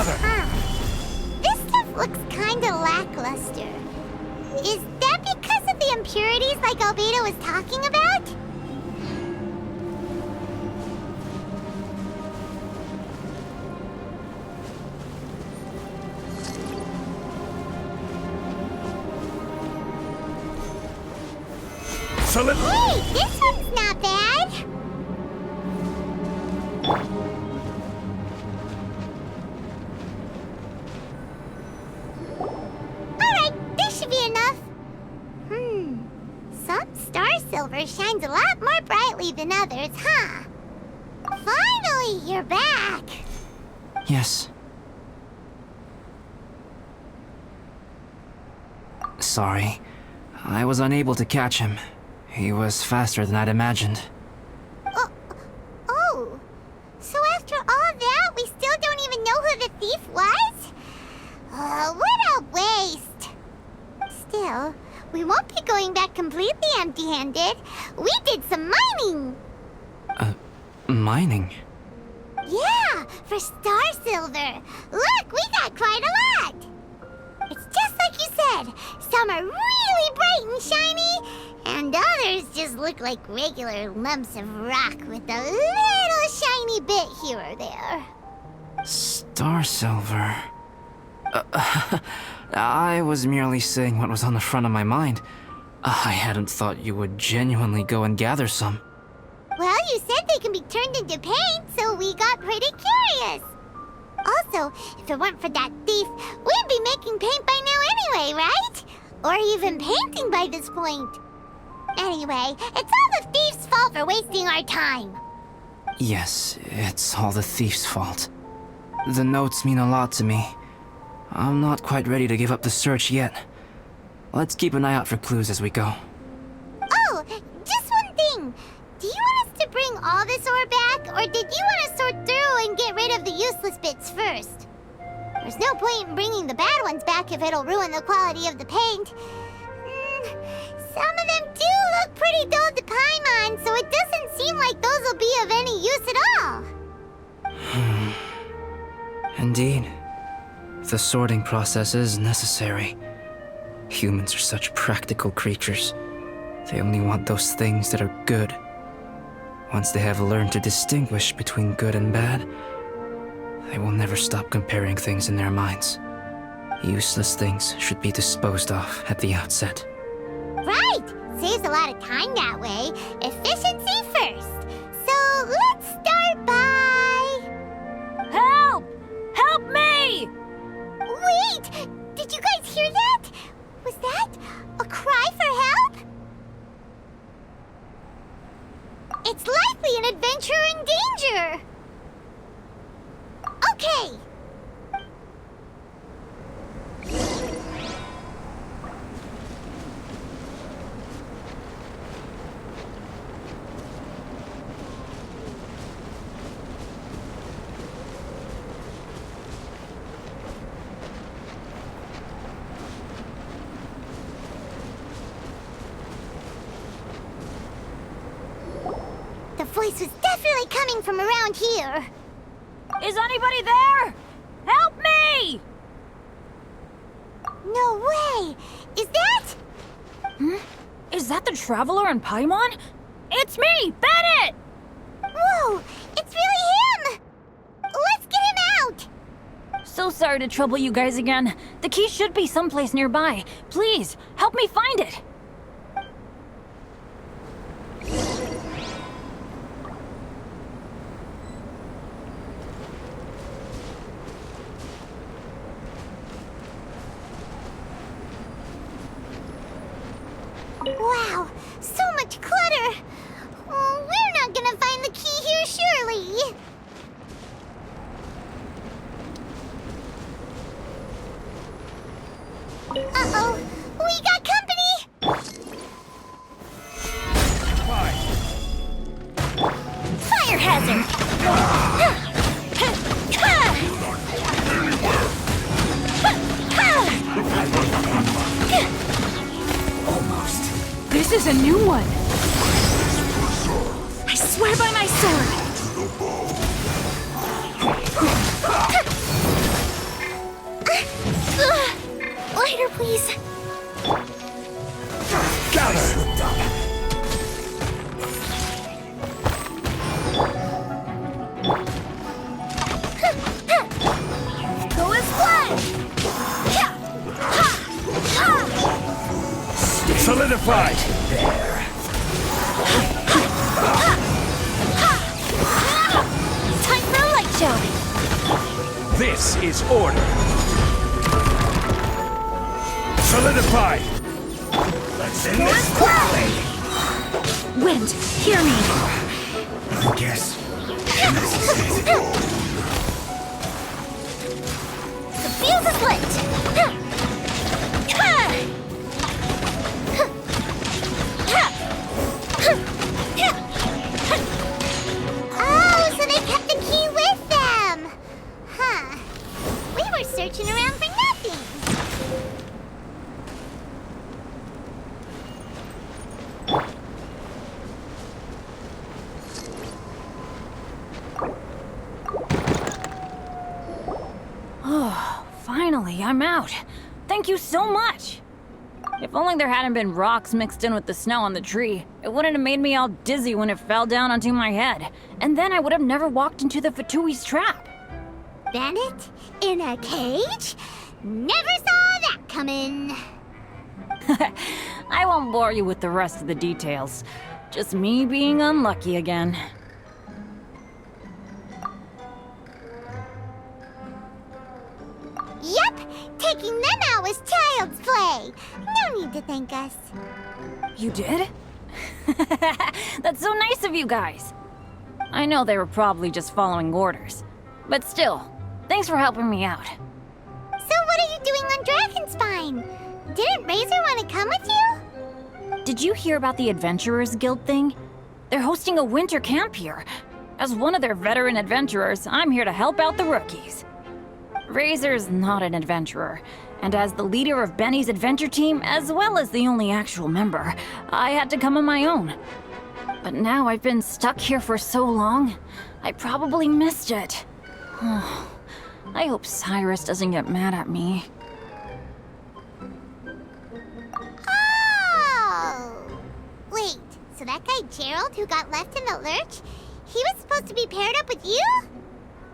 gather! This stuff looks kinda lackluster. Is that because of the impurities like Albedo was talking about? Hey, this one's not bad! Alright, this should be enough. Some star silver shines a lot more brightly than others, huh? Finally, you're back! Yes. Sorry. I was unable to catch him. He was faster than I'd imagined. Oh, so after all that, we still don't even know who the thief was? What a waste! Still, we won't be going back completely empty-handed. We did some mining! Mining? Yeah, for star silver. Look, we got quite a lot! It's just like you said. Some are really bright and shiny, and others just look like regular lumps of rock with a little shiny bit here or there. Star silver. I was merely saying what was on the front of my mind. I hadn't thought you would genuinely go and gather some. Well, you said they can be turned into paint, so we got pretty curious. Also, if it weren't for that thief, we'd be making paint by now anyway, right? Or even painting by this point. Anyway, it's all the thief's fault for wasting our time. Yes, it's all the thief's fault. The notes mean a lot to me. I'm not quite ready to give up the search yet. Let's keep an eye out for clues as we go. Oh, just one thing. Do you want us to bring all this ore back, or did you want to sort through and get rid of the useless bits first? There's no point in bringing the bad ones back if it'll ruin the quality of the paint. Some of them do look pretty dull to Paimon, so it doesn't seem like those will be of any use at all. Indeed. The sorting process is necessary. Humans are such practical creatures. They only want those things that are good. Once they have learned to distinguish between good and bad, they will never stop comparing things in their minds. Useless things should be disposed of at the outset. Right! Saves a lot of time that way. Efficiency first. So let's start by... Help! Help me! Wait! Did you guys hear that? Was that a cry for help? It's likely an adventurer in danger! Okay! The voice was definitely coming from around here. Is anybody there? Help me! No way! Is that... Is that the Traveler in Paimon? It's me, Bennett! Whoa! It's really him! Let's get him out! So sorry to trouble you guys again. The key should be someplace nearby. Please, help me find it. Wow, so much clutter! Oh, we're not gonna find the key here, surely! Uh-oh, we got company! Fire hazard! This is a new one. I swear by my sword. please. Gather! Go as planned! Solidified! Time for a light show. This is order. Solidified! Let's end this quickly! Wind, hear me. I guess this is it. The fuse is lit! Oh, so they kept the key with them! Huh. We were searching around for nothing. Oh, finally, I'm out. Thank you so much. If only there hadn't been rocks mixed in with the snow on the tree, it wouldn't have made me all dizzy when it fell down onto my head. And then I would have never walked into the Fatui's trap. Bandit? In a cage? Never saw that coming. I won't bore you with the rest of the details. Just me being unlucky again. Yep, taking them out was child's play. No need to thank us. You did? That's so nice of you guys. I know they were probably just following orders. But still, thanks for helping me out. So what are you doing on Dragonspine? Didn't Razor want to come with you? Did you hear about the Adventurers Guild thing? They're hosting a winter camp here. As one of their veteran adventurers, I'm here to help out the rookies. Razor's not an adventurer, and as the leader of Benny's adventure team, as well as the only actual member, I had to come on my own. But now I've been stuck here for so long, I probably missed it. I hope Cyrus doesn't get mad at me. Oh! Wait, so that guy Gerald who got left in the lurch, he was supposed to be paired up with you?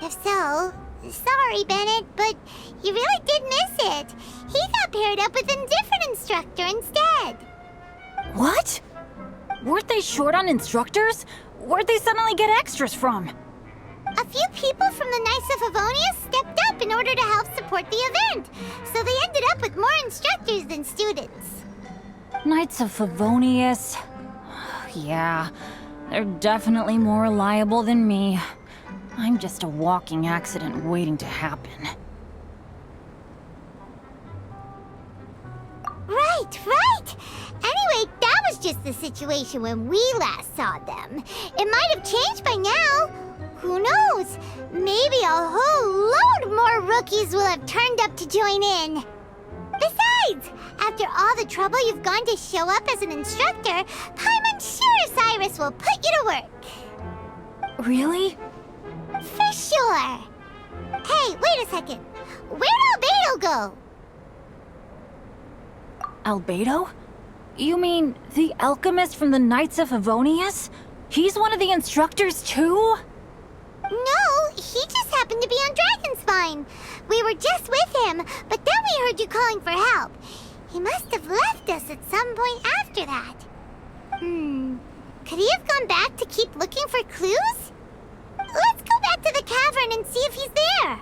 If so, sorry, Bennett, but you really did miss it. He got paired up with a different instructor instead. What? Weren't they short on instructors? Where'd they suddenly get extras from? A few people from the Knights of Avonia stepped up in order to help support the event, so they ended up with more instructors than students. Knights of Favonius. Yeah, they're definitely more reliable than me. I'm just a walking accident waiting to happen. Right. Anyway, that was just the situation when we last saw them. It might have changed by now. Who knows? Maybe a whole load more rookies will have turned up to join in. Besides, after all the trouble you've gone to show up as an instructor, Paimon's sure Cyrus will put you to work. Really? For sure. Hey, wait a second. Where'd Albedo go? Albedo? You mean the alchemist from the Knights of Favonius? He's one of the instructors too? No, he just happened to be on Dragonspine. We were just with him, but then we heard you calling for help. He must have left us at some point after that. Could he have gone back to keep looking for clues? Let's go back to the cavern and see if he's there.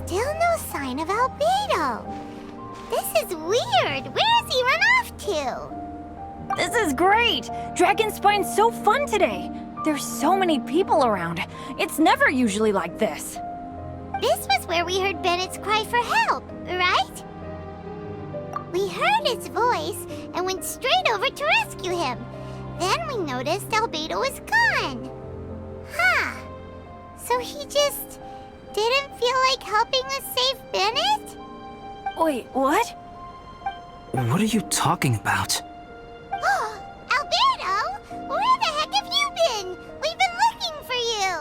Still no sign of Albedo. This is weird. Where has he run off to? This is great! Dragonspine's so fun today! There's so many people around. It's never usually like this. This was where we heard Bennett's cry for help, right? We heard his voice and went straight over to rescue him. Then we noticed Albedo was gone. Huh. So he just didn't feel like helping us save Bennett? Wait, what? What are you talking about? Oh, Albedo! Where the heck have you been? We've been looking for you!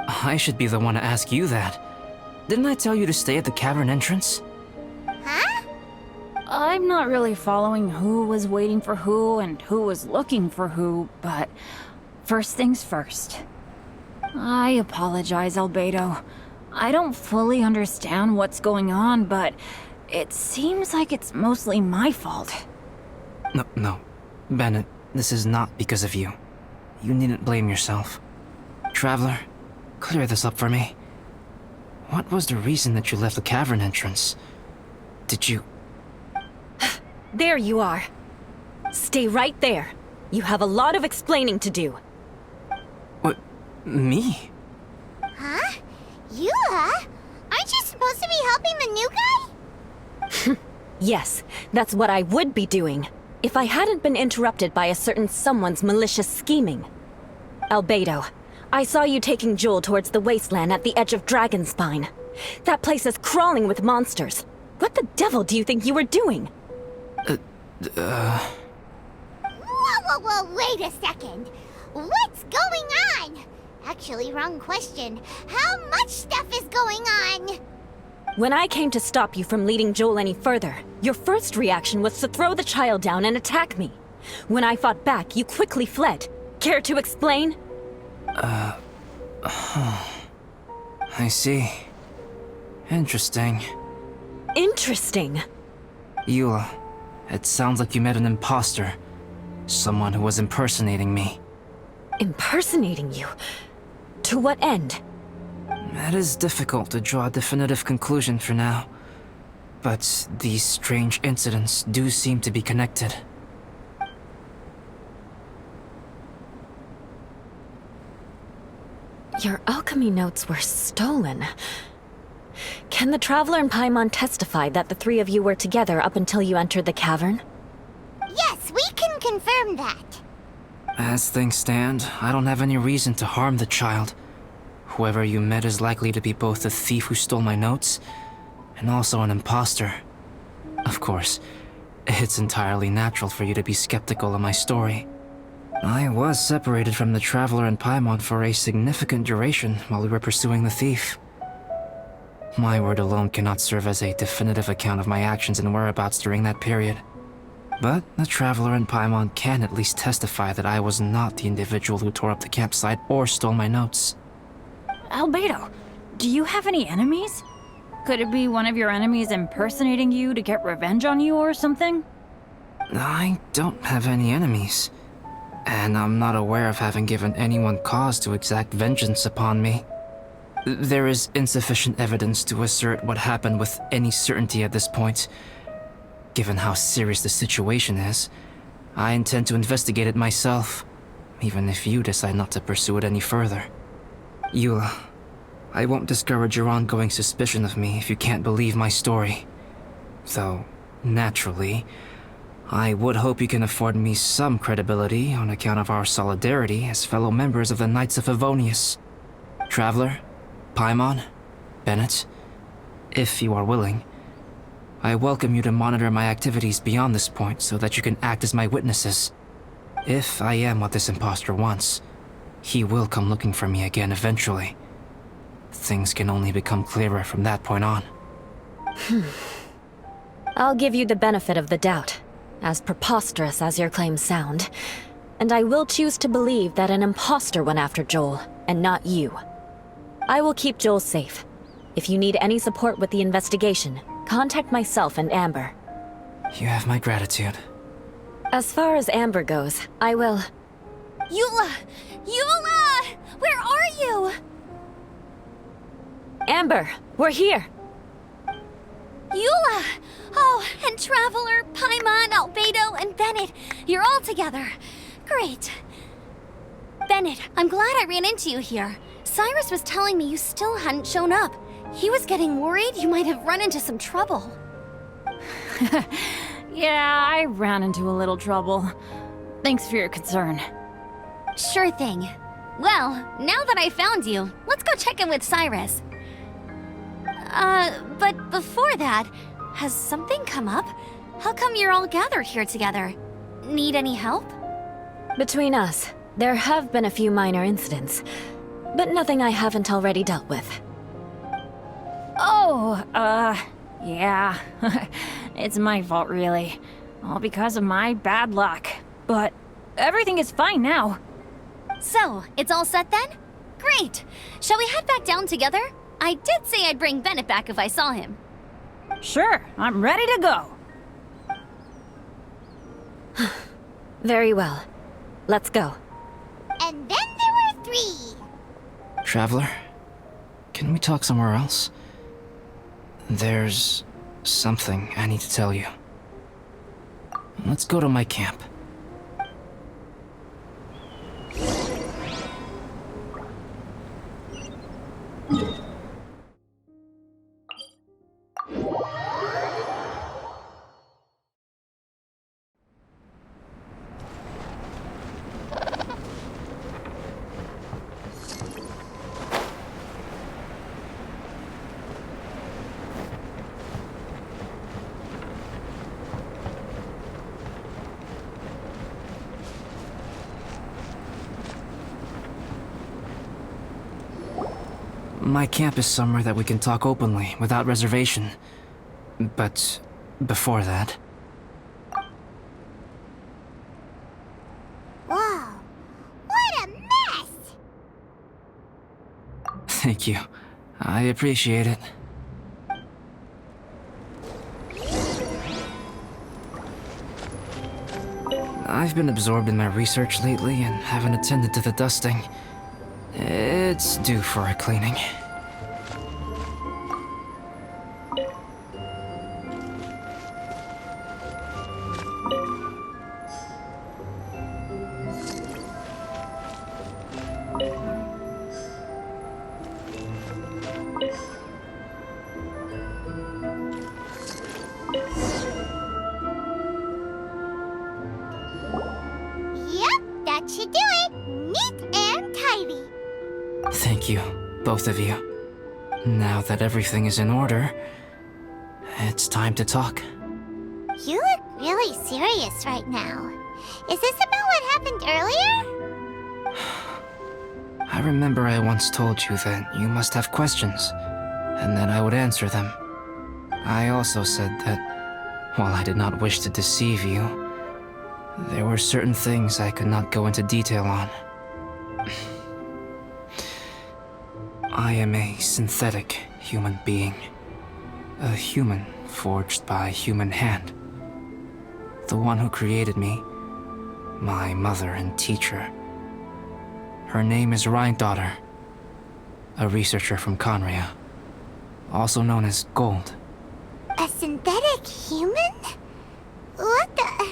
I should be the one to ask you that. Didn't I tell you to stay at the cavern entrance? Huh? I'm not really following who was waiting for who and who was looking for who, but first things first. I apologize, Albedo. I don't fully understand what's going on, but it seems like it's mostly my fault. No. Bennett, this is not because of you. You needn't blame yourself. Traveler, clear this up for me. What was the reason that you left the cavern entrance? Did you... There you are. Stay right there. You have a lot of explaining to do. What? Me? Huh? Eula? Aren't you supposed to be helping the new guy? Yes, that's what I would be doing, if I hadn't been interrupted by a certain someone's malicious scheming. Albedo, I saw you taking Joel towards the wasteland at the edge of Dragonspine. That place is crawling with monsters. What the devil do you think you were doing? Whoa, wait a second. What's going on? Actually, wrong question. How much stuff is going on? When I came to stop you from leading Joel any further, your first reaction was to throw the child down and attack me. When I fought back, you quickly fled. Care to explain? I see. Interesting. Interesting. Eula, it sounds like you met an imposter. Someone who was impersonating me. Impersonating you? To what end? It is difficult to draw a definitive conclusion for now. But these strange incidents do seem to be connected. Your alchemy notes were stolen. Can the Traveler and Paimon testify that the three of you were together up until you entered the cavern? Yes, we can confirm that. As things stand, I don't have any reason to harm the child. Whoever you met is likely to be both the thief who stole my notes, and also an imposter. Of course, it's entirely natural for you to be skeptical of my story. I was separated from the Traveler and Paimon for a significant duration while we were pursuing the thief. My word alone cannot serve as a definitive account of my actions and whereabouts during that period. But the Traveler and Paimon can at least testify that I was not the individual who tore up the campsite or stole my notes. Albedo, do you have any enemies? Could it be one of your enemies impersonating you to get revenge on you or something? I don't have any enemies. And I'm not aware of having given anyone cause to exact vengeance upon me. There is insufficient evidence to assert what happened with any certainty at this point. Given how serious the situation is, I intend to investigate it myself, even if you decide not to pursue it any further. Eula, I won't discourage your ongoing suspicion of me if you can't believe my story. Though, naturally, I would hope you can afford me some credibility on account of our solidarity as fellow members of the Knights of Favonius. Traveler, Paimon, Bennett, if you are willing, I welcome you to monitor my activities beyond this point so that you can act as my witnesses. If I am what this imposter wants, he will come looking for me again eventually. Things can only become clearer from that point on. I'll give you the benefit of the doubt, as preposterous as your claims sound. And I will choose to believe that an imposter went after Joel, and not you. I will keep Joel safe. If you need any support with the investigation, contact myself and Amber. You have my gratitude. As far as Amber goes, I will... Eula! Eula! Where are you? Amber, we're here! Eula! Oh, and Traveler, Paimon, Albedo, and Bennett. You're all together. Great. Bennett, I'm glad I ran into you here. Cyrus was telling me you still hadn't shown up. He was getting worried you might have run into some trouble. Yeah, I ran into a little trouble. Thanks for your concern. Sure thing. Well, now that I found you, let's go check in with Cyrus. But before that, has something come up? How come you're all gathered here together? Need any help? Between us, there have been a few minor incidents, but nothing I haven't already dealt with. Oh, yeah. It's my fault, really. All because of my bad luck. But everything is fine now. So, it's all set then? Great! Shall we head back down together? I did say I'd bring Bennett back if I saw him. Sure, I'm ready to go. Very well. Let's go. And then there were 3. Traveler, can we talk somewhere else? There's something I need to tell you. Let's go to my camp. My camp is somewhere that we can talk openly, without reservation. But before that... Whoa, what a mess! Thank you. I appreciate it. I've been absorbed in my research lately and haven't attended to the dusting. It's due for a cleaning. Yep, that should do it. Neat and tidy. Thank you, both of you. Now that everything is in order, it's time to talk. You look really serious right now. Is this about what happened earlier? I remember I once told you that you must have questions, and that I would answer them. I also said that, while I did not wish to deceive you, there were certain things I could not go into detail on. I am a synthetic human being. A human forged by human hand. The one who created me, my mother and teacher. Her name is Rhine-daughter, a researcher from Conria, also known as Gold. A synthetic human? What the...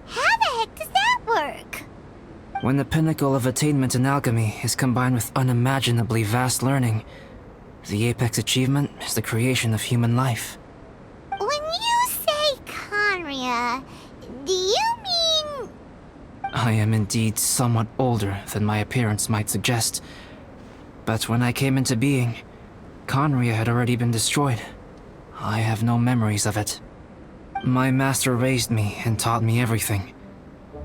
How the heck does that work? When the pinnacle of attainment in alchemy is combined with unimaginably vast learning, the apex achievement is the creation of human life. When you say Conria, do you mean... I am indeed somewhat older than my appearance might suggest. But when I came into being, Conria had already been destroyed. I have no memories of it. My master raised me and taught me everything.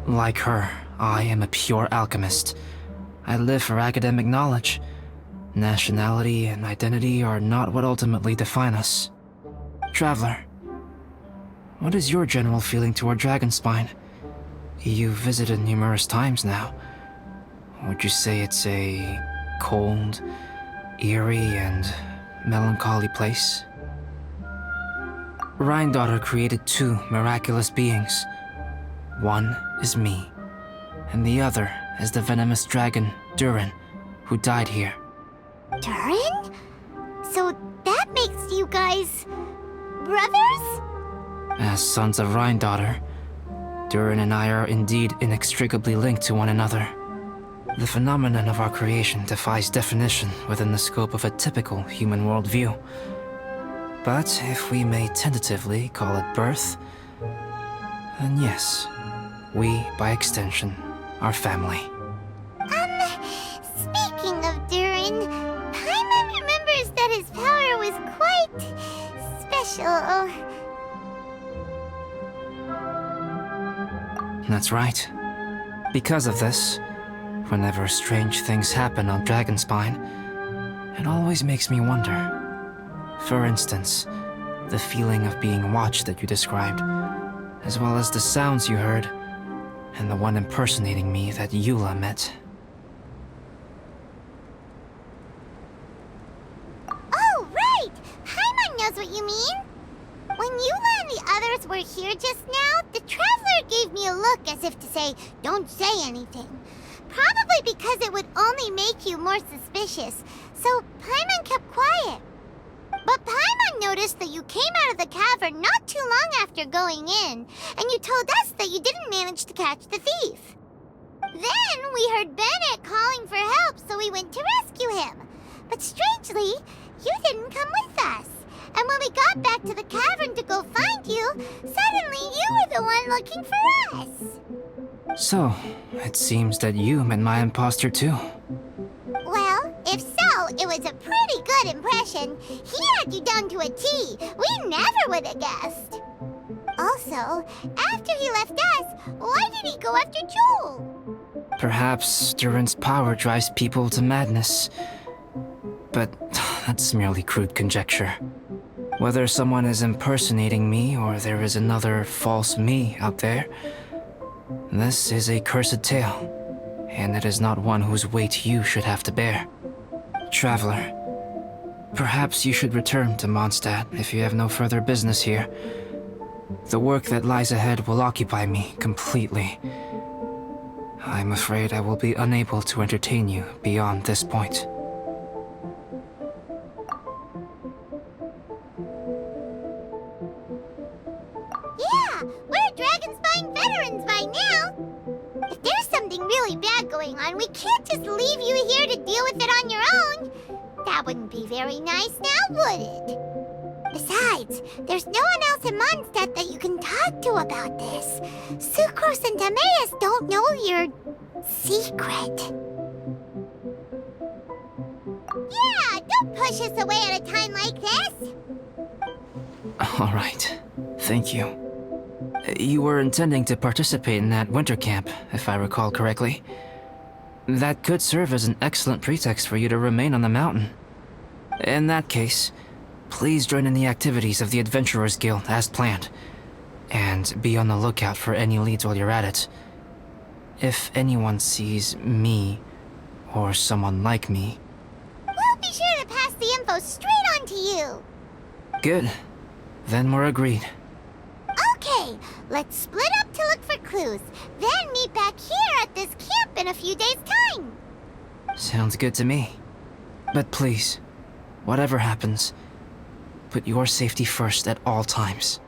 Like her, I am a pure alchemist. I live for academic knowledge. Nationality and identity are not what ultimately define us. Traveler, what is your general feeling toward Dragonspine? You've visited numerous times now. Would you say it's a cold, eerie, and melancholy place? Rhine-daughter created 2 miraculous beings. One is me, and the other is the venomous dragon, Durin, who died here. Durin? So that makes you guys... brothers? As sons of Rhine-daughter, Durin and I are indeed inextricably linked to one another. The phenomenon of our creation defies definition within the scope of a typical human worldview. But if we may tentatively call it birth, then yes, we, by extension, are family. Speaking of Durin, Paimon remembers that his power was quite special. That's right. Because of this, whenever strange things happen on Dragonspine, it always makes me wonder. For instance, the feeling of being watched that you described, as well as the sounds you heard, and the one impersonating me that Eula met. Oh, right! Paimon knows what you mean. When Eula and the others were here just now, the Traveler gave me a look as if to say, don't say anything. Probably because it would only make you more suspicious, so Paimon kept quiet. But Paimon noticed that you came out of the cavern not too long after going in, and you told us that you didn't manage to catch the thief. Then we heard Bennett calling for help, so we went to rescue him. But strangely, you didn't come with us. And when we got back to the cavern to go find you, suddenly you were the one looking for us. So, it seems that you met my imposter too. Well, if so, it was a pretty good impression. He had you down to a T. We never would have guessed. Also, after he left us, why did he go after Joel? Perhaps Durin's power drives people to madness. But that's merely crude conjecture. Whether someone is impersonating me or there is another false me out there, this is a cursed tale, and it is not one whose weight you should have to bear. Traveler, perhaps you should return to Mondstadt if you have no further business here. The work that lies ahead will occupy me completely. I'm afraid I will be unable to entertain you beyond this point. Yeah, we're Dragonspine veterans by now. If there's something really bad going on, we can't just leave you here to deal with it on your own. That wouldn't be very nice now, would it? Besides, there's no one else in Mondstadt that you can talk to about this. Sucrose and Timaeus don't know your secret. Yeah, don't push us away at a time like this. All right, thank you. You were intending to participate in that winter camp, if I recall correctly. That could serve as an excellent pretext for you to remain on the mountain. In that case, please join in the activities of the Adventurers Guild as planned, and be on the lookout for any leads while you're at it. If anyone sees me, or someone like me... We'll be sure to pass the info straight on to you. Good. Then we're agreed. Okay, let's split up to look for clues, then meet back here at this camp in a few days' time. Sounds good to me. But please, whatever happens, put your safety first at all times.